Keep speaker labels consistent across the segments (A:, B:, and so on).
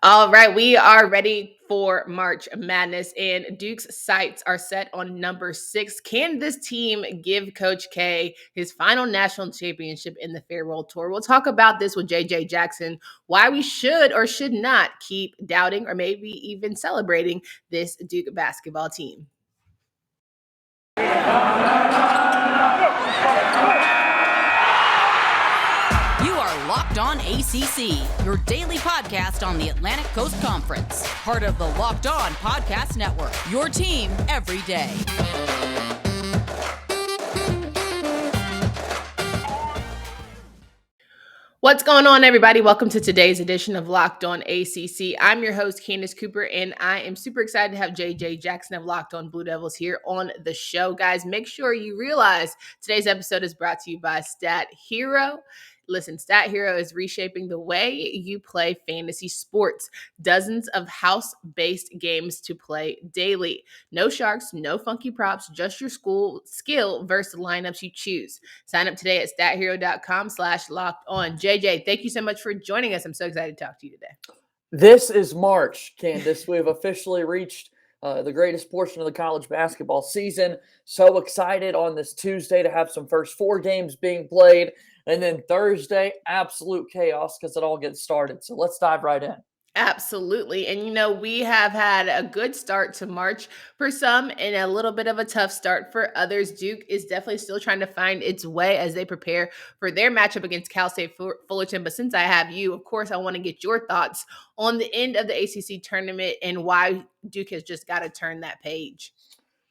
A: All right, we are ready for March Madness, and Duke's sights are set on number 6. Can this team give Coach K his final national championship in the farewell tour? We'll talk about this with JJ Jackson, why we should or should not keep doubting or maybe even celebrating this Duke basketball team.
B: Locked On ACC, your daily podcast on the Atlantic Coast Conference. Part of the Locked On Podcast Network, your team every day.
A: What's going on, everybody? Welcome to today's edition of Locked On ACC. I'm your host, Candace Cooper, and I am super excited to have JJ Jackson of LockedOnBlueDevils here on the show. Guys, make sure you realize today's episode is brought to you by StatHero. Listen, StatHero is reshaping the way you play fantasy sports. Dozens of house-based games to play daily. No sharks, no funky props, just your skill versus the lineups you choose. Sign up today at stathero.com/lockedon. JJ, thank you so much for joining us. I'm so excited to talk to you today.
C: This is March, Candace. We have officially reached the greatest portion of the college basketball season. So excited on this Tuesday to have some first 4 games being played. And then Thursday, absolute chaos because it all gets started. So let's dive right in.
A: Absolutely. And, we have had a good start to March for some and a little bit of a tough start for others. Duke is definitely still trying to find its way as they prepare for their matchup against Cal State Fullerton. But since I have you, of course, I want to get your thoughts on the end of the ACC tournament and why Duke has just got to turn that page.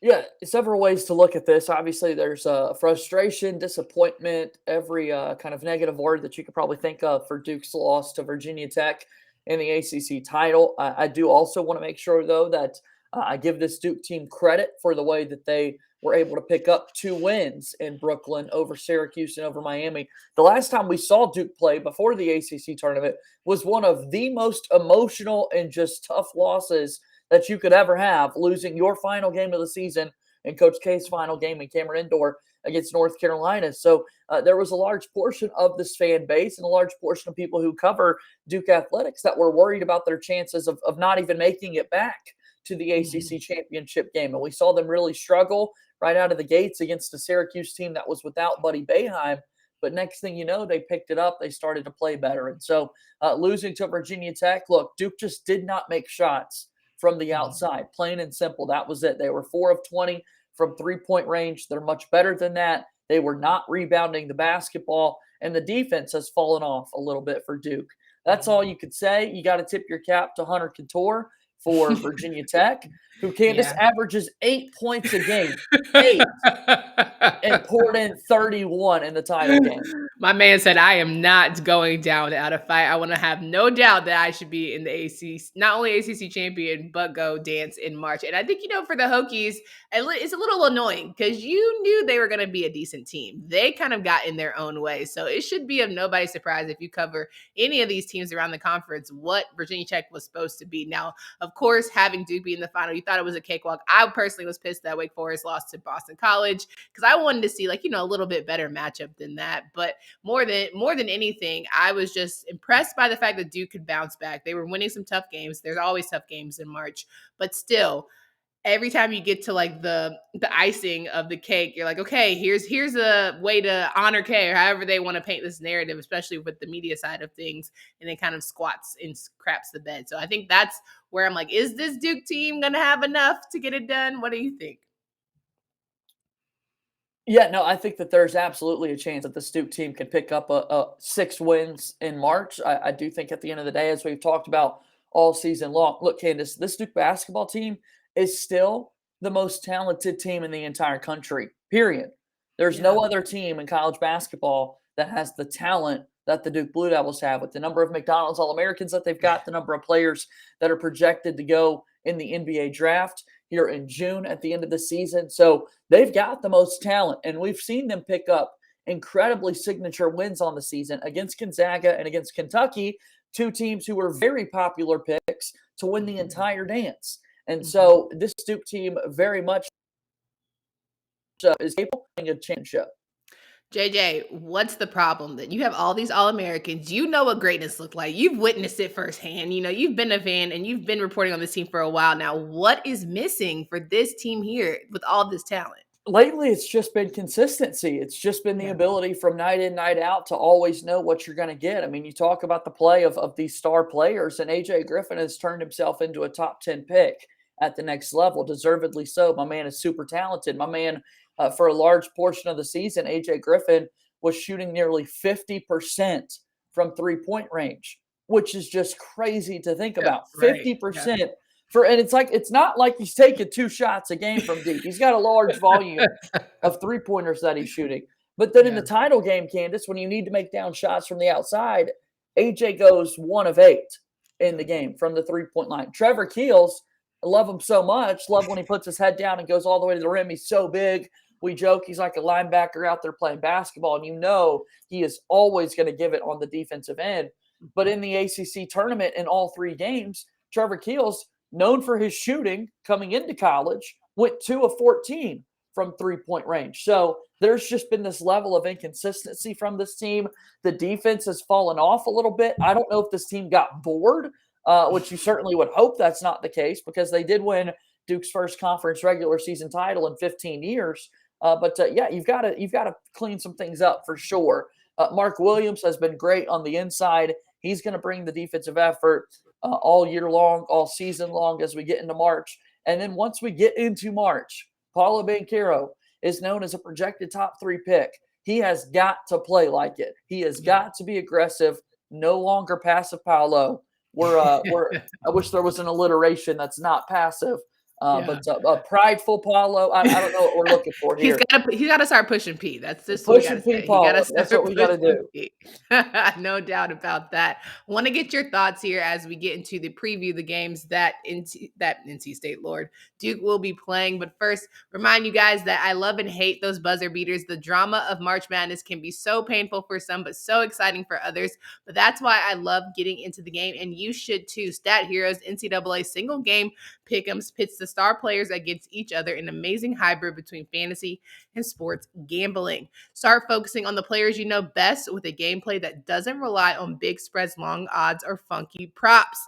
C: Yeah, several ways to look at this. Obviously, there's frustration, disappointment, every kind of negative word that you could probably think of for Duke's loss to Virginia Tech in the ACC title. I do also want to make sure, though, that I give this Duke team credit for the way that they were able to pick up 2 wins in Brooklyn over Syracuse and over Miami. The last time we saw Duke play before the ACC tournament was one of the most emotional and just tough losses that you could ever have, losing your final game of the season and Coach K's final game in Cameron Indoor against North Carolina. So there was a large portion of this fan base and a large portion of people who cover Duke athletics that were worried about their chances of not even making it back to the ACC championship game. And we saw them really struggle right out of the gates against a Syracuse team that was without Buddy Boeheim. But next thing you know, they picked it up. They started to play better. And so losing to Virginia Tech, look, Duke just did not make shots from the outside, plain and simple. That was it. They were 4 of 20 from 3-point range. They're much better than that. They were not rebounding the basketball, and the defense has fallen off a little bit for Duke. That's all you could say. You got to tip your cap to Hunter Couture for Virginia Tech, who Candace averages 8 points a game. 8. And poured in 31 in the title game.
A: My man said, I am not going down without a fight. I want to have no doubt that I should be in the ACC, not only ACC champion, but go dance in March. And I think, for the Hokies, it's a little annoying because you knew they were going to be a decent team. They kind of got in their own way. So it should be of nobody's surprise if you cover any of these teams around the conference, what Virginia Tech was supposed to be. Now, of course, having Duke be in the final, you thought it was a cakewalk. I personally was pissed that Wake Forest lost to Boston College because I wanted to see a little bit better matchup than that. But more than anything, I was just impressed by the fact that Duke could bounce back. They were winning some tough games. There's always tough games in March, but still, every time you get to the icing of the cake, you're like, okay, here's a way to honor K, or however they want to paint this narrative, especially with the media side of things, and it kind of squats and craps the bed. So I think that's where I'm like, is this Duke team gonna have enough to get it done? What do you think?
C: Yeah, no, I think that there's absolutely a chance that the Duke team can pick up a 6 wins in March. I do think at the end of the day, as we've talked about all season long, look, Candace, this Duke basketball team is still the most talented team in the entire country, period. There's no other team in college basketball that has the talent that the Duke Blue Devils have, with the number of McDonald's All-Americans that they've got, the number of players that are projected to go in the NBA draft here in June at the end of the season. So they've got the most talent, and we've seen them pick up incredibly signature wins on the season against Gonzaga and against Kentucky, 2 teams who were very popular picks to win the entire dance. And so this Duke team very much is capable of winning a championship.
A: JJ, what's the problem that you have all these All-Americans? You know what greatness looked like. You've witnessed it firsthand. You've been a fan and you've been reporting on this team for a while now. What is missing for this team here with all this talent?
C: Lately, it's just been consistency. It's just been the ability from night in, night out to always know what you're going to get. I mean, you talk about the play of these star players, and A.J. Griffin has turned himself into a top 10 pick at the next level, deservedly so. My man is super talented. My man, for a large portion of the season, A.J. Griffin was shooting nearly 50% from three-point range, which is just crazy to think about.
A: Right.
C: 50%. And it's not like he's taking 2 shots a game from deep. He's got a large volume of three-pointers that he's shooting. But then in the title game, Candace, when you need to make down shots from the outside, AJ goes 1 of 8 in the game from the three-point line. Trevor Keels, I love him so much. Love when he puts his head down and goes all the way to the rim. He's so big. We joke he's like a linebacker out there playing basketball, and he is always going to give it on the defensive end. But in the ACC tournament in all 3 games, Trevor Keels, known for his shooting coming into college, went 2 of 14 from three-point range. So there's just been this level of inconsistency from this team. The defense has fallen off a little bit. I don't know if this team got bored, which you certainly would hope that's not the case because they did win Duke's first conference regular season title in 15 years. But you've got to clean some things up for sure. Mark Williams has been great on the inside. He's going to bring the defensive effort all year long, all season long as we get into March. And then once we get into March, Paolo Banchero is known as a projected top 3 pick. He has got to play like it. He has got to be aggressive, no longer passive Paolo. I wish there was an alliteration that's not passive. But a prideful Paolo, I don't know what we're looking for here.
A: He's got to start pushing P. That's just
C: pushing P, Paolo. That's what we got to do.
A: No doubt about that. Want to get your thoughts here as we get into the preview of the games that NC State Lord Duke will be playing. But first, remind you guys that I love and hate those buzzer beaters. The drama of March Madness can be so painful for some, but so exciting for others. But that's why I love getting into the game, and you should too. StatHero's NCAA single game pick'ems pits the star players against each other, an amazing hybrid between fantasy and sports gambling. Start focusing on the players you know best with a gameplay that doesn't rely on big spreads, long odds, or funky props.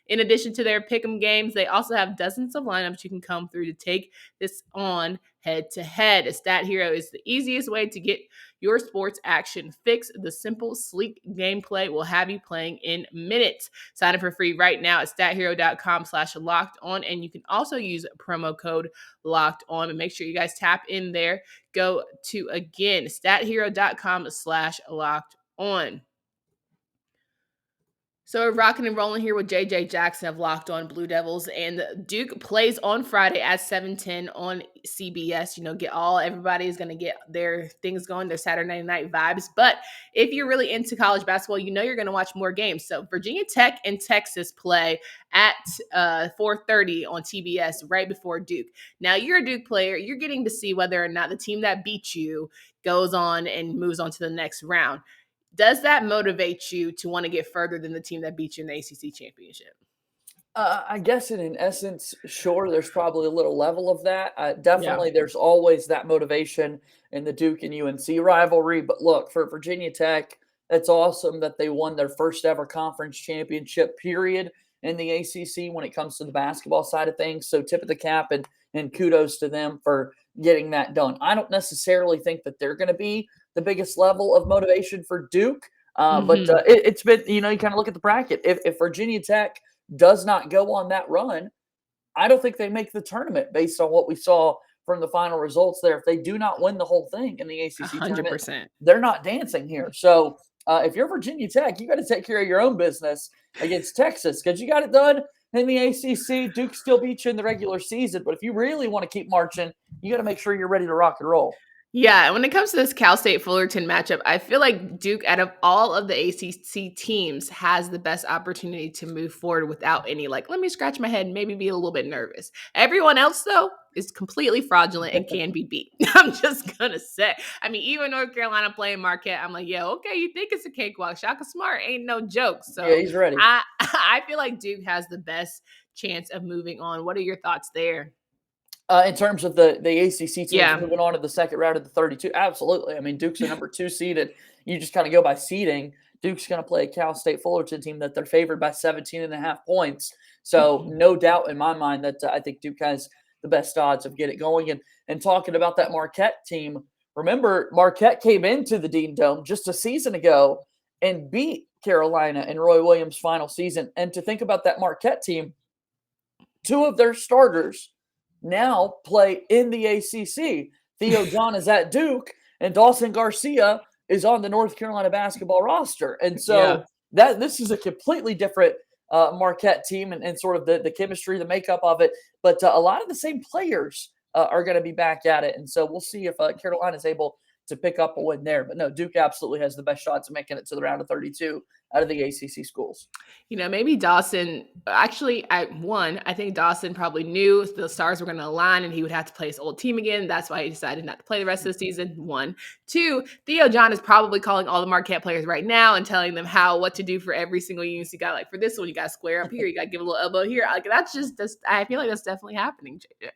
A: In addition to their pick'em games, they also have dozens of lineups you can come through to take this on head-to-head. StatHero is the easiest way to get your sports action fix. The simple, sleek gameplay will have you playing in minutes. Sign up for free right now at stathero.com/lockedon, and you can also use promo code LOCKEDON. And make sure you guys tap in there. Go to, again, stathero.com/lockedon. So we're rocking and rolling here with JJ Jackson of Locked On Blue Devils, and Duke plays on Friday at 7:10 on CBS. Everybody is going to get their things going, their Saturday night vibes. But if you're really into college basketball, you're going to watch more games. So Virginia Tech and Texas play at 4:30 on TBS right before Duke. Now, you're a Duke player. You're getting to see whether or not the team that beat you goes on and moves on to the next round. Does that motivate you to want to get further than the team that beat you in the ACC championship?
C: I guess in essence, sure, there's probably a little level of that. Definitely, there's always that motivation in the Duke and UNC rivalry. But look, for Virginia Tech, it's awesome that they won their first ever conference championship, period, in the ACC when it comes to the basketball side of things. So tip of the cap and kudos to them for getting that done. I don't necessarily think that they're going to be the biggest level of motivation for Duke. But it's been, you kind of look at the bracket. If Virginia Tech does not go on that run, I don't think they make the tournament based on what we saw from the final results there. If they do not win the whole thing in the ACC 100%. Tournament, they're not dancing here. So if you're Virginia Tech, you got to take care of your own business against Texas because you got it done in the ACC. Duke still beat you in the regular season. But if you really want to keep marching, you got to make sure you're ready to rock and roll.
A: Yeah, when it comes to this Cal State Fullerton matchup, I feel like Duke, out of all of the ACC teams, has the best opportunity to move forward without any, let me scratch my head and maybe be a little bit nervous. Everyone else, though, is completely fraudulent and can be beat. I'm just going to say. I mean, even North Carolina playing Marquette, I'm like, yeah, okay, you think it's a cakewalk. Shaka Smart ain't no joke. So
C: yeah, he's ready.
A: I feel like Duke has the best chance of moving on. What are your thoughts there?
C: In terms of the ACC teams
A: Yeah.
C: moving on to the second round of the 32, absolutely. I mean, Duke's the number 2 seeded. You just kind of go by seeding. Duke's going to play a Cal State Fullerton team that they're favored by 17.5 points. So no doubt in my mind that I think Duke has the best odds of getting it going. And talking about that Marquette team, remember Marquette came into the Dean Dome just a season ago and beat Carolina in Roy Williams' final season. And to think about that Marquette team, 2 of their starters now play in the ACC. Theo John is at Duke, and Dawson Garcia is on the North Carolina basketball roster. And so this is a completely different Marquette team and sort of the chemistry, the makeup of it. But a lot of the same players are going to be back at it. And so we'll see if Carolina is able to pick up a win there. But no, Duke absolutely has the best shots of making it to the round of 32 out of the ACC schools.
A: Maybe Dawson, actually, I think Dawson probably knew the stars were going to align and he would have to play his old team again. That's why he decided not to play the rest of the season. 1. 2, Theo John is probably calling all the Marquette players right now and telling them what to do for every single unit. You got, like, for this one, you got to square up here. You got to give a little elbow here. Like, I feel like that's definitely happening, JJ.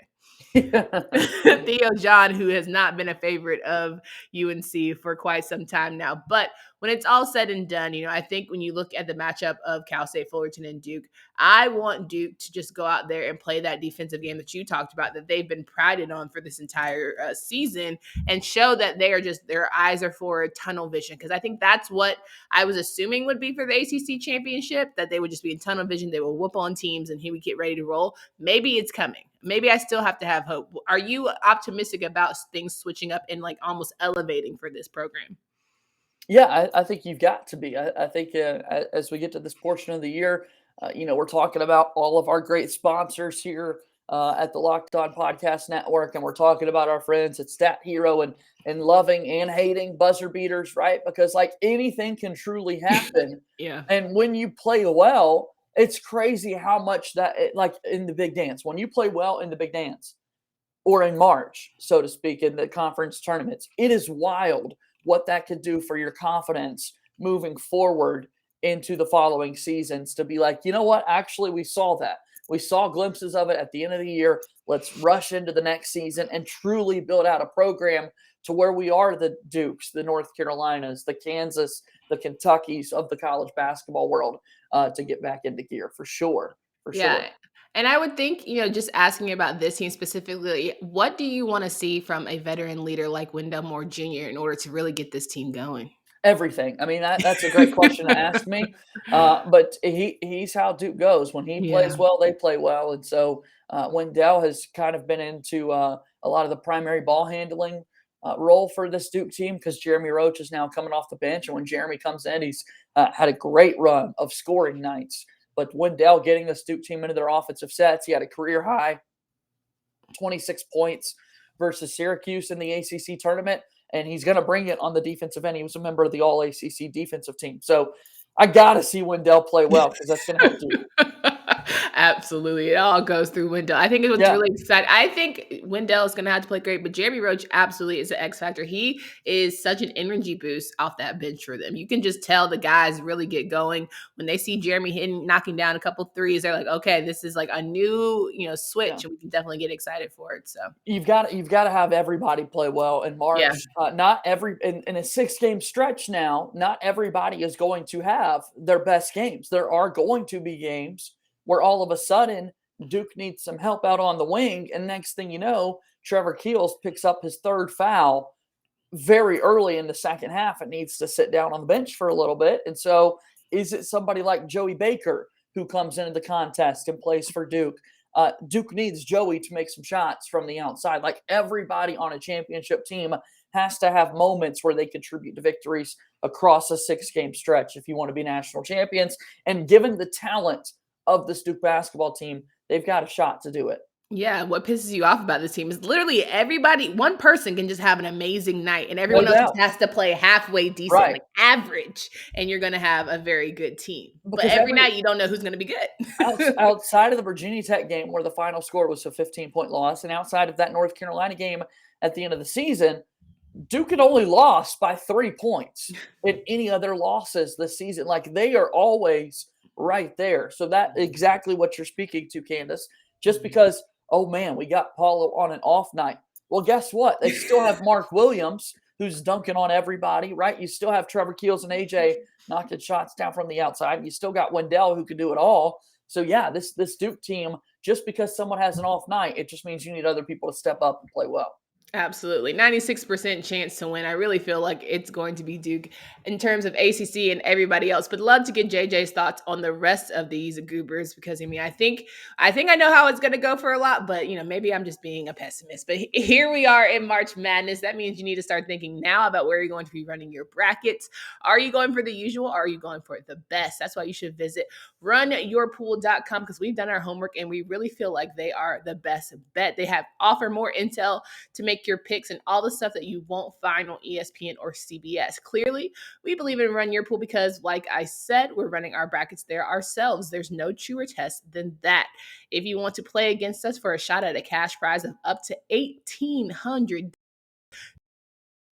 A: Theo John, who has not been a favorite of UNC for quite some time now. But when it's all said and done, I think when you look at the matchup of Cal State Fullerton and Duke, I want Duke to just go out there and play that defensive game that you talked about, that they've been prided on for this entire season, and show that their eyes are for tunnel vision. Because I think that's what I was assuming would be for the ACC championship, that they would just be in tunnel vision. They will whoop on teams and here we get ready to roll. Maybe it's coming. Maybe I still have to have hope. Are you optimistic about things switching up and like almost elevating for this program?
C: Yeah, I think you've got to be. I think as we get to this portion of the year, we're talking about all of our great sponsors here at the Locked On Podcast Network, and we're talking about our friends at StatHero and loving and hating buzzer beaters, right? Because like anything can truly happen.
A: Yeah.
C: And when you play well, it's crazy how much like in the big dance, when you play well in the big dance or in March, so to speak, in the conference tournaments, it is wild what that could do for your confidence moving forward into the following seasons, to be like, you know what, actually we saw that. We saw glimpses of it at the end of the year. Let's rush into the next season and truly build out a program to where we are the Dukes, the North Carolinas, the Kansas, the Kentuckys of the college basketball world to get back into gear for sure.
A: Sure. And I would think, just asking about this team specifically, what do you want to see from a veteran leader like Wendell Moore Jr. in order to really get this team going?
C: Everything. I mean, that's a great question to ask me. But he's how Duke goes. When he plays well, they play well. And so Wendell has kind of been into a lot of the primary ball handling role for this Duke team, because Jeremy Roach is now coming off the bench. And when Jeremy comes in, he's had a great run of scoring nights. But Wendell getting this Duke team into their offensive sets, he had a career high 26 points versus Syracuse in the ACC tournament, and he's going to bring it on the defensive end. He was a member of the All-ACC defensive team. So I got to see Wendell play well, because that's going to help Duke.
A: Absolutely. It all goes through Wendell. I think it was really exciting. I think Wendell is going to have to play great, but Jeremy Roach absolutely is an X factor. He is such an energy boost off that bench for them. You can just tell the guys really get going when they see Jeremy knocking down a couple threes. They're like, okay, this is like a new, switch, and we can definitely get excited for it. So
C: you've got to have everybody play well in March. Not every in a 6-game stretch now. Not everybody is going to have their best games. There are going to be games where all of a sudden Duke needs some help out on the wing, and next thing you know, Trevor Keels picks up his 3rd foul very early in the second half and needs to sit down on the bench for a little bit. And so is it somebody like Joey Baker who comes into the contest and plays for Duke? Duke needs Joey to make some shots from the outside. Like, everybody on a championship team has to have moments where they contribute to victories across a 6-game stretch if you want to be national champions. And given the talent of this Duke basketball team, they've got a shot to do it.
A: Yeah, what pisses you off about this team is literally everybody, one person can just have an amazing night and everyone else just has to play halfway decent, like average, and you're going to have a very good team. Because but every night you don't know who's going to be good.
C: Outside of the Virginia Tech game where the final score was a 15-point loss, and outside of that North Carolina game at the end of the season, Duke had only lost by 3 points in any other losses this season. Like, they are always right there. So that exactly what you're speaking to, Candace. Just because oh man, we got Paulo on an off night. Well, guess what? They still have Mark Williams, who's dunking on everybody, right? You still have Trevor Keels and AJ knocking shots down from the outside. You still got Wendell, who could do it all. So yeah, this Duke team, just because someone has an off night, it just means you need other people to step up and play well.
A: Absolutely. 96% chance to win. I really feel like it's going to be Duke in terms of ACC and everybody else, but love to get JJ's thoughts on the rest of these goobers because I think I know how it's going to go for a lot, but maybe I'm just being a pessimist. But here we are in March Madness. That means you need to start thinking now about where you're going to be running your brackets. Are you going for the usual? Or are you going for the best? That's why you should visit RunYourPool.com because we've done our homework and we really feel like they are the best bet. They offer more intel to make your picks and all the stuff that you won't find on ESPN or CBS. Clearly, we believe in Run Your Pool because, like I said, we're running our brackets there ourselves. There's no truer test than that. If you want to play against us for a shot at a cash prize of up to $1,800,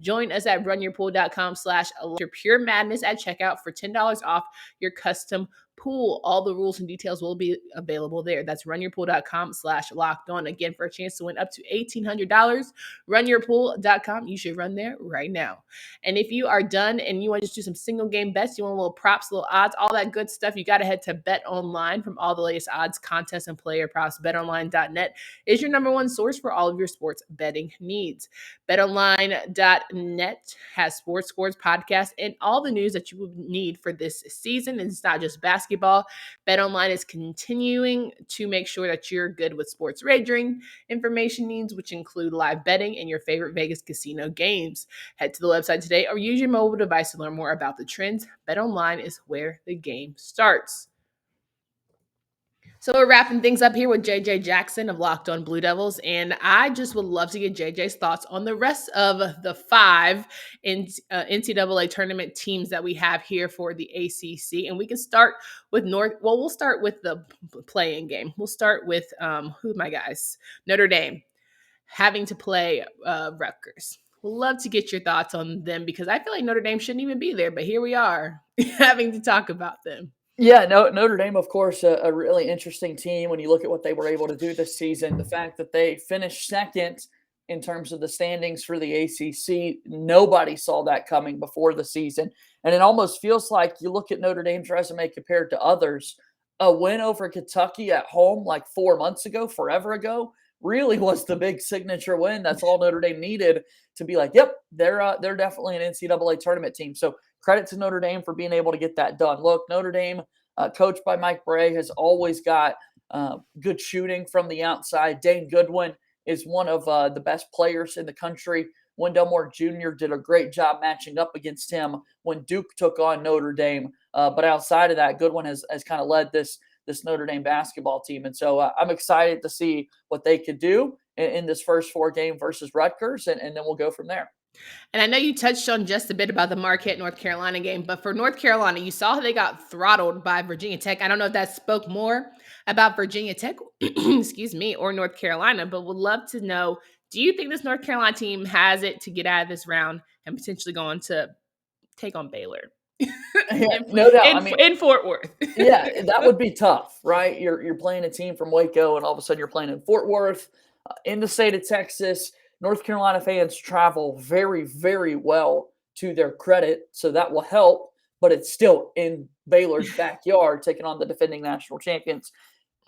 A: join us at runyourpool.com/your madness at checkout for $10 off your custom pool. All the rules and details will be available there. That's runyourpool.com/locked-on. Again, for a chance to win up to $1,800, runyourpool.com. You should run there right now. And if you are done and you want to just do some single game bets, you want a little props, little odds, all that good stuff, you got to head to BetOnline from all the latest odds, contests, and player props. BetOnline.net is your number one source for all of your sports betting needs. BetOnline.net has sports scores, podcasts, and all the news that you will need for this season. And it's not just basketball. BetOnline is continuing to make sure that you're good with sports wagering information needs, which include live betting and your favorite Vegas casino games. Head to the website today or use your mobile device to learn more about the trends. BetOnline is where the game starts. So we're wrapping things up here with JJ Jackson of Locked On Blue Devils, and I just would love to get JJ's thoughts on the rest of the 5 NCAA tournament teams that we have here for the ACC. And we can start with we'll start with the play-in game. We'll start with, who are my guys? Notre Dame having to play Rutgers. We'd love to get your thoughts on them because I feel like Notre Dame shouldn't even be there, but here we are having to talk about them.
C: Yeah, Notre Dame, of course, a really interesting team when you look at what they were able to do this season. The fact that they finished second in terms of the standings for the ACC, nobody saw that coming before the season. And it almost feels like you look at Notre Dame's resume compared to others. A win over Kentucky at home like 4 months ago, forever ago, really was the big signature win. That's all Notre Dame needed to be like, yep, they're definitely an NCAA tournament team. So credit to Notre Dame for being able to get that done. Look, Notre Dame, coached by Mike Bray, has always got good shooting from the outside. Dane Goodwin is one of the best players in the country. Wendell Moore Jr. did a great job matching up against him when Duke took on Notre Dame. But outside of that, Goodwin has kind of led this Notre Dame basketball team. And so I'm excited to see what they could do in this first 4 game versus Rutgers, and then we'll go from there.
A: And I know you touched on just a bit about the Marquette, North Carolina game, but for North Carolina, you saw how they got throttled by Virginia Tech. I don't know if that spoke more about Virginia Tech, excuse me, or North Carolina, but would love to know, do you think this North Carolina team has it to get out of this round and potentially go on to take on Baylor?
C: Yeah, no doubt.
A: In Fort Worth.
C: Yeah, that would be tough, right? You're playing a team from Waco, and all of a sudden you're playing in Fort Worth, in the state of Texas. North Carolina fans travel very, very well, to their credit, so that will help, but it's still in Baylor's backyard taking on the defending national champions.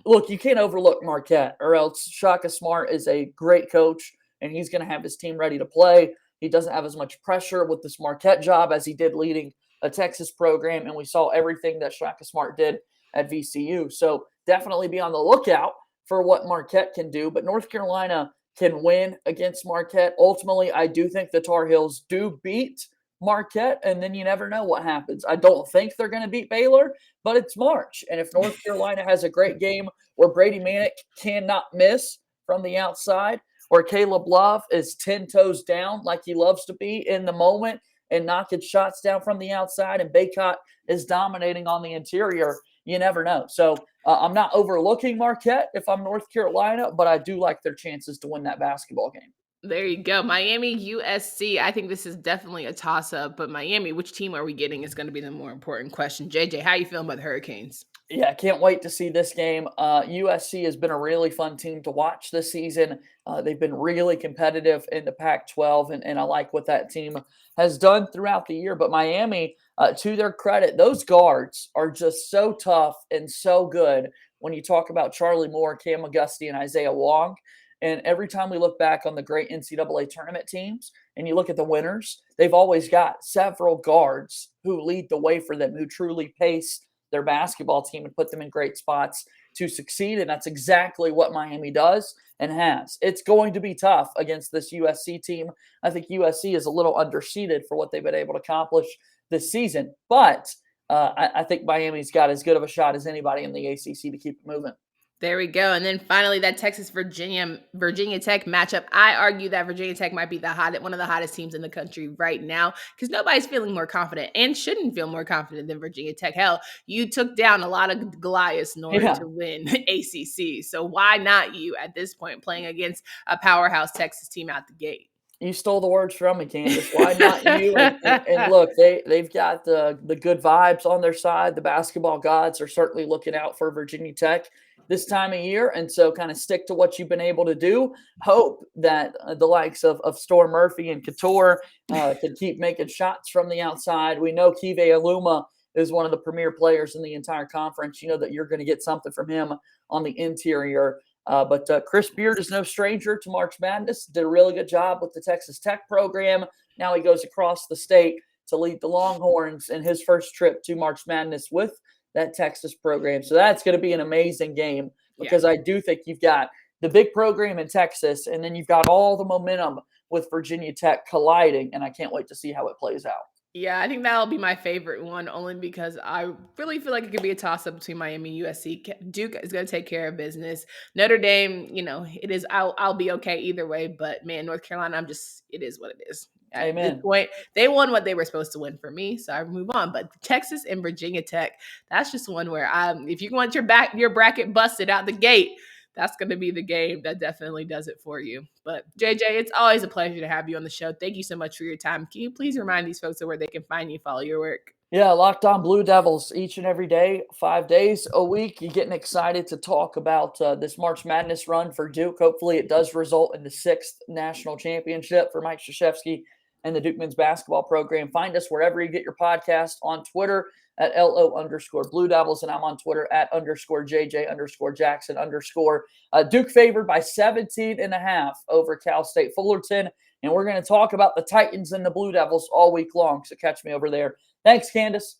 C: Look, you can't overlook Marquette, or else Shaka Smart is a great coach, and he's going to have his team ready to play. He doesn't have as much pressure with this Marquette job as he did leading a Texas program, and we saw everything that Shaka Smart did at VCU. So definitely be on the lookout for what Marquette can do, but North Carolina can win against Marquette. Ultimately, I do think the Tar Heels do beat Marquette, and then you never know what happens. I don't think they're going to beat Baylor, but it's March. And if North Carolina has a great game where Brady Manick cannot miss from the outside, or Caleb Love is 10 toes down like he loves to be in the moment and knocking shots down from the outside, and Baycott is dominating on the interior, you never know. So I'm not overlooking Marquette if I'm North Carolina, but I do like their chances to win that basketball game.
A: There you go. Miami, USC. I think this is definitely a toss-up, but Miami, which team are we getting is going to be the more important question. JJ, how you feeling about the Hurricanes?
C: Yeah, I can't wait to see this game. USC has been a really fun team to watch this season. They've been really competitive in the Pac-12, and I like what that team has done throughout the year. But Miami, to their credit, those guards are just so tough and so good when you talk about Charlie Moore, Cam Auguste, and Isaiah Wong. And every time we look back on the great NCAA tournament teams and you look at the winners, they've always got several guards who lead the way for them, who truly pace their basketball team and put them in great spots to succeed. And that's exactly what Miami does and has. It's going to be tough against this USC team. I think USC is a little underseeded for what they've been able to accomplish this season. But I think Miami's got as good of a shot as anybody in the ACC to keep it moving.
A: There we go. And then finally, that Virginia Tech matchup. I argue that Virginia Tech might be one of the hottest teams in the country right now because nobody's feeling more confident and shouldn't feel more confident than Virginia Tech. Hell, you took down a lot of Goliaths in order to win ACC. So why not you at this point playing against a powerhouse Texas team out the gate?
C: You stole the words from me, Candace. Why not you? And look, they've got the good vibes on their side. The basketball gods are certainly looking out for Virginia Tech this time of year. And so kind of stick to what you've been able to do. Hope that the likes of Storm Murphy and Couture can keep making shots from the outside. We know Kive Aluma is one of the premier players in the entire conference. You know that you're going to get something from him on the interior. But Chris Beard is no stranger to March Madness. Did a really good job with the Texas Tech program. Now he goes across the state to lead the Longhorns in his first trip to March Madness with that Texas program. So that's going to be an amazing game because I do think you've got the big program in Texas, and then you've got all the momentum with Virginia Tech colliding, and I can't wait to see how it plays out.
A: Yeah, I think that'll be my favorite one only because I really feel like it could be a toss-up between Miami and USC. Duke is going to take care of business. Notre Dame, it is. I'll be okay either way. But man, North Carolina, it is what it is. At this point, they won what they were supposed to win for me, so I move on. But Texas and Virginia Tech, that's just one where if you want your bracket busted out the gate, that's going to be the game that definitely does it for you. But JJ, it's always a pleasure to have you on the show. Thank you so much for your time. Can you please remind these folks of where they can find you, follow your work?
C: Yeah, Locked On Blue Devils each and every day, 5 days a week. You're getting excited to talk about this March Madness run for Duke. Hopefully it does result in the 6th national championship for Mike Krzyzewski and the Duke men's basketball program. Find us wherever you get your podcast, on Twitter at @LO_Blue Devils, and I'm on Twitter at @JJ_Jackson_. Duke favored by 17.5 over Cal State Fullerton, and we're going to talk about the Titans and the Blue Devils all week long, so catch me over there. Thanks, Candace.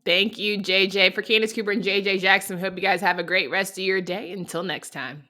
A: Thank you, JJ. For Candace Cooper and JJ Jackson, hope you guys have a great rest of your day. Until next time.